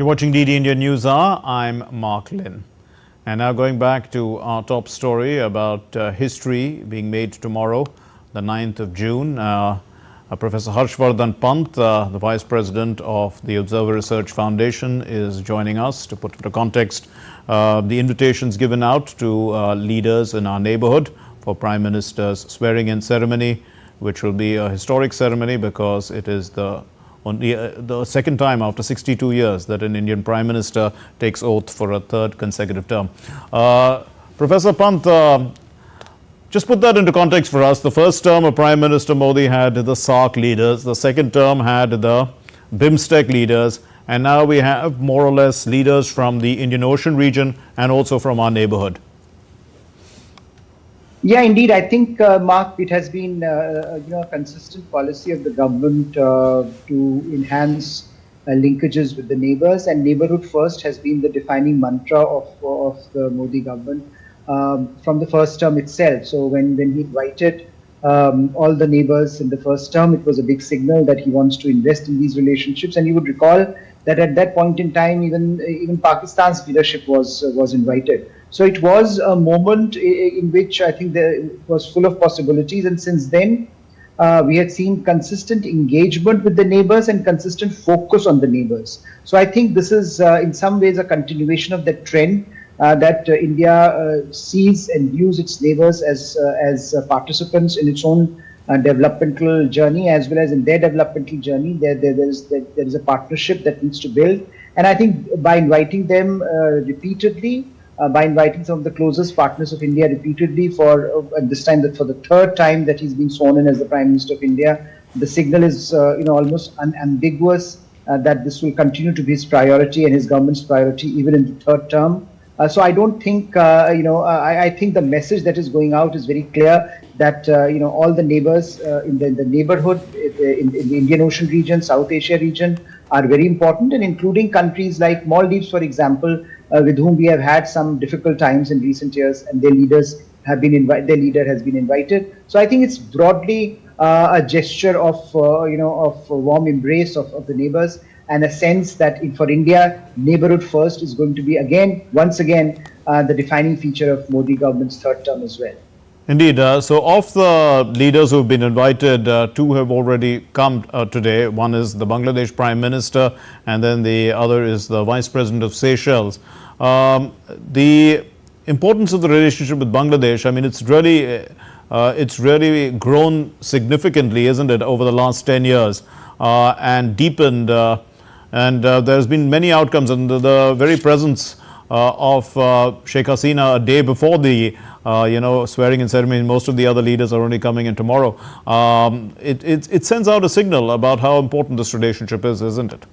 You're watching DD India News Hour. I'm Mark Lynn. And now going back to our top story about history being made tomorrow, the 9th of June. Professor Harshvardhan Pant, the Vice President of the Observer Research Foundation, is joining us to put into context the invitations given out to leaders in our neighborhood for Prime Minister's swearing-in ceremony, which will be a historic ceremony because it is the second time after 62 years that an Indian Prime Minister takes oath for a third consecutive term. Professor Pant, just put that into context for us. The first term of Prime Minister Modi had the SAARC leaders, the second term had the BIMSTEC leaders, and now we have more or less leaders from the Indian Ocean region and also from our neighborhood. Yeah, indeed. I think, Mark, it has been a consistent policy of the government to enhance linkages with the neighbors, and neighborhood first has been the defining mantra of the Modi government from the first term itself. So when he invited all the neighbors in the first term, it was a big signal that he wants to invest in these relationships. And you would recall that at that point in time, even Pakistan's leadership was invited. So it was a moment in which I think it was full of possibilities, and since then we had seen consistent engagement with the neighbors and consistent focus on the neighbors. So I think this is in some ways a continuation of that trend that India sees and views its neighbors as participants in its own developmental journey as well as in their developmental journey. There is a partnership that needs to build, and I think by inviting them repeatedly, by inviting some of the closest partners of India repeatedly for this time, that for the third time that he's been sworn in as the Prime Minister of India, the signal is almost unambiguous that this will continue to be his priority and his government's priority even in the third term. So I don't think I think the message that is going out is very clear that all the neighbors in the neighborhood in the Indian Ocean region, South Asia region are very important, and including countries like Maldives, for example, with whom we have had some difficult times in recent years, and their leaders have been their leader has been invited. So I think it's broadly a gesture of of a warm embrace of the neighbors, and a sense that for India, neighborhood first is going to be once again the defining feature of Modi government's third term as well. Indeed. So of the leaders who have been invited, two have already come today. One is the Bangladesh Prime Minister, and then the other is the Vice President of Seychelles. The importance of the relationship with Bangladesh, I mean, it's really grown significantly, isn't it, over the last 10 years and deepened. And there's been many outcomes, and the very presence of Sheikh Hasina a day before the swearing-in ceremony. Most of the other leaders are only coming in tomorrow. It sends out a signal about how important this relationship is, isn't it?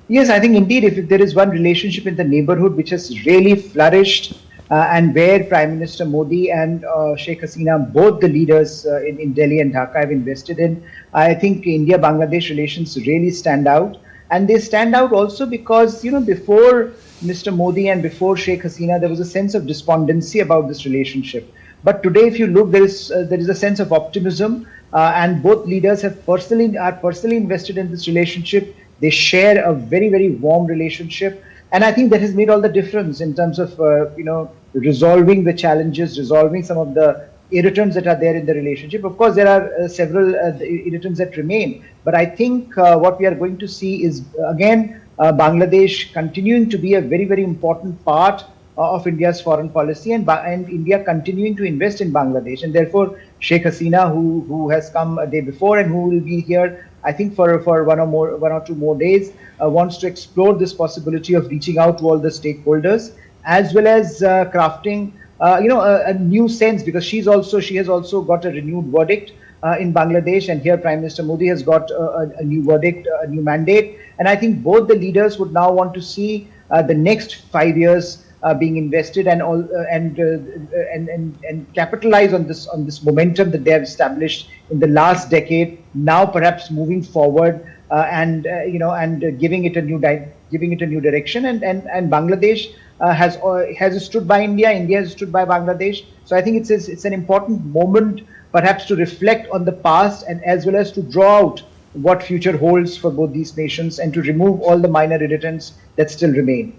Yes, I think indeed, if there is one relationship in the neighborhood which has really flourished and where Prime Minister Modi and Sheikh Hasina, both the leaders in Delhi and Dhaka, have invested in, I think India-Bangladesh relations really stand out. And they stand out also because, before Mr. Modi and before Sheikh Hasina, there was a sense of despondency about this relationship. But today, if you look, there is a sense of optimism, and both leaders are personally invested in this relationship. They share a very, very warm relationship, and I think that has made all the difference in terms of resolving the challenges, resolving some of the irritants that are there in the relationship. Of course, there are several irritants that remain, but I think what we are going to see is again Bangladesh continuing to be a very, very important part of India's foreign policy, and India continuing to invest in Bangladesh, and therefore Sheikh Hasina, who has come a day before and who will be here, I think for one or two more days, wants to explore this possibility of reaching out to all the stakeholders, as well as crafting a new sense, because she has also got a renewed verdict in Bangladesh, and here Prime Minister Modi has got a new verdict, a new mandate, and I think both the leaders would now want to see the next 5 years being invested and capitalize on this momentum that they have established in the last decade. Now perhaps moving forward and giving it a new direction, and Bangladesh has stood by India. India has stood by Bangladesh. So I think it's an important moment, perhaps, to reflect on the past and as well as to draw out what future holds for both these nations and to remove all the minor irritants that still remain.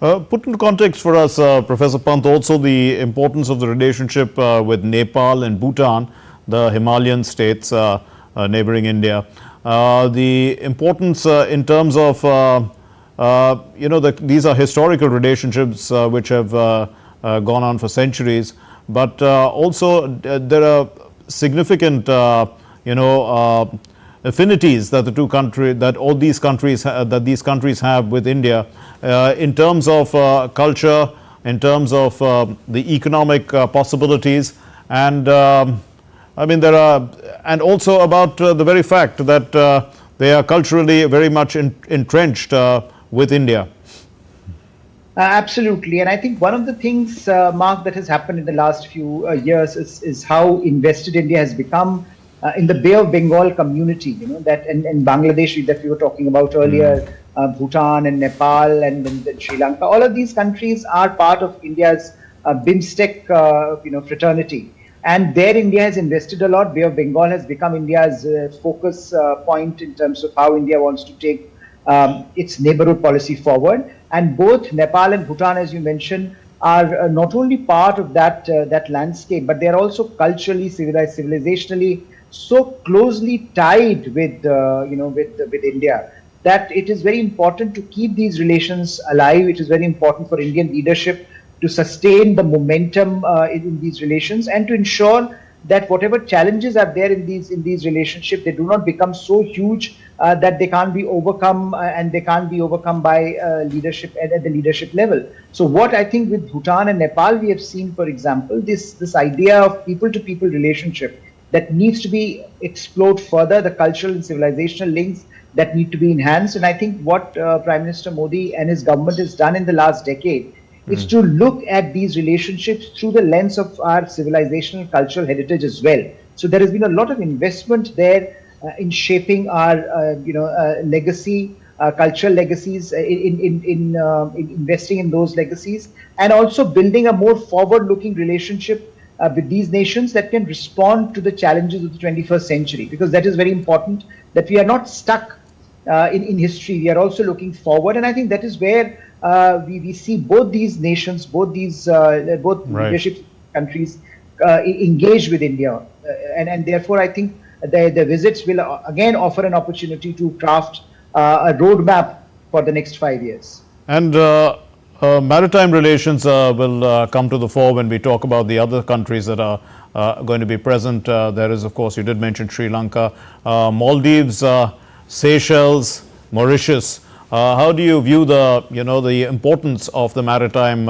Put into context for us, Professor Pant, also the importance of the relationship with Nepal and Bhutan, the Himalayan states neighboring India. The importance in terms of, these are historical relationships which have gone on for centuries, but also there are significant, affinities that these countries have with India in terms of culture, in terms of the economic possibilities, and and also about the very fact that they are culturally very much entrenched with India. Absolutely, and I think one of the things, Mark, that has happened in the last few years is how invested India has become in the Bay of Bengal community, that in Bangladesh that we were talking about earlier, Bhutan and Nepal and Sri Lanka. All of these countries are part of India's BIMSTEC, fraternity, and there India has invested a lot. Bay of Bengal has become India's focus point in terms of how India wants to take its neighborhood policy forward. And both Nepal and Bhutan, as you mentioned, are not only part of that landscape, but they are also culturally, civilizationally so closely tied with with India that it is very important to keep these relations alive. It is very important for Indian leadership to sustain the momentum in these relations and to ensure that whatever challenges are there in these relationships, they do not become so huge that they can't be overcome and they can't be overcome by leadership at the leadership level. So what I think with Bhutan and Nepal we have seen, for example, this idea of people-to-people relationship that needs to be explored further, the cultural and civilizational links that need to be enhanced. And I think what Prime Minister Modi and his government has done in the last decade is to look at these relationships through the lens of our civilizational cultural heritage as well. So there has been a lot of investment there in shaping our legacy, cultural legacies, in investing in those legacies, and also building a more forward-looking relationship with these nations that can respond to the challenges of the 21st century, because that is very important, that we are not stuck in history. We are also looking forward, and I think that is where we see both these nations, both leadership countries engage with India, and therefore I think the visits will again offer an opportunity to craft a roadmap for the next 5 years. And maritime relations will come to the fore when we talk about the other countries that are going to be present. There is, of course, you did mention Sri Lanka, Maldives, Seychelles, Mauritius. How do you view the importance of the maritime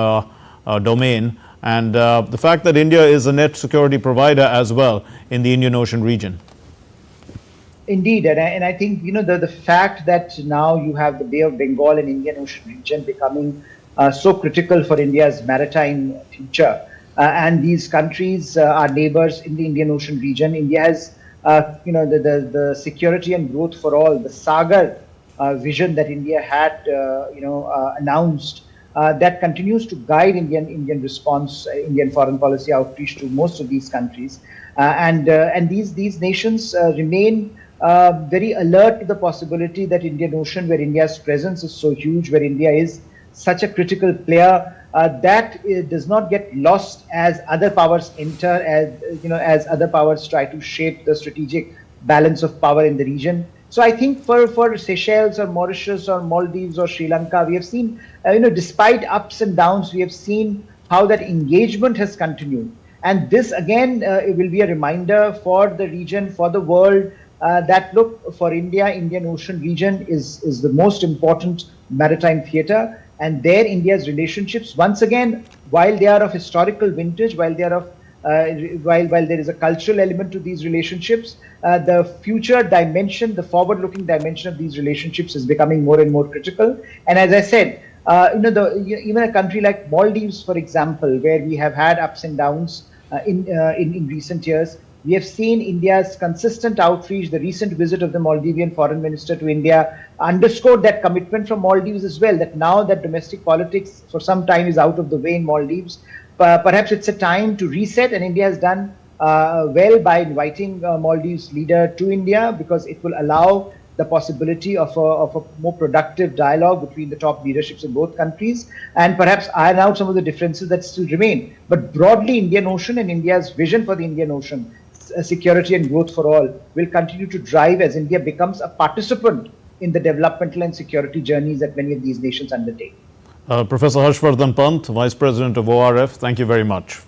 domain and the fact that India is a net security provider as well in the Indian Ocean region? Indeed, and I think the fact that now you have the Bay of Bengal and Indian Ocean region becoming so critical for India's maritime future, and these countries are neighbors in the Indian Ocean region. India has the security and growth for all, the Sagar vision that India had announced, that continues to guide Indian response, Indian foreign policy outreach to most of these countries, and these nations remain very alert to the possibility that Indian Ocean, where India's presence is so huge, where India is such a critical player, that does not get lost as other powers enter, as other powers try to shape the strategic balance of power in the region. So I think for Seychelles or Mauritius or Maldives or Sri Lanka, we have seen, despite ups and downs, we have seen how that engagement has continued. And this again it will be a reminder for the region, for the world, that look, for India, Indian Ocean region is the most important maritime theater. And there India's relationships, once again, while they are of historical vintage, while they are of while there is a cultural element to these relationships, the future dimension, the forward-looking dimension of these relationships is becoming more and more critical. And as I said, even a country like Maldives, for example, where we have had ups and downs in recent years, we have seen India's consistent outreach. The recent visit of the Maldivian foreign minister to India underscored that commitment from Maldives as well, that now that domestic politics for some time is out of the way in Maldives, perhaps it's a time to reset, and India has done well by inviting Maldives leader to India, because it will allow the possibility of a more productive dialogue between the top leaderships in both countries, and perhaps iron out some of the differences that still remain. But broadly, Indian Ocean and India's vision for the Indian Ocean, security and growth for all, will continue to drive as India becomes a participant in the developmental and security journeys that many of these nations undertake. Professor Harshvardhan Pant, Vice President of ORF, thank you very much.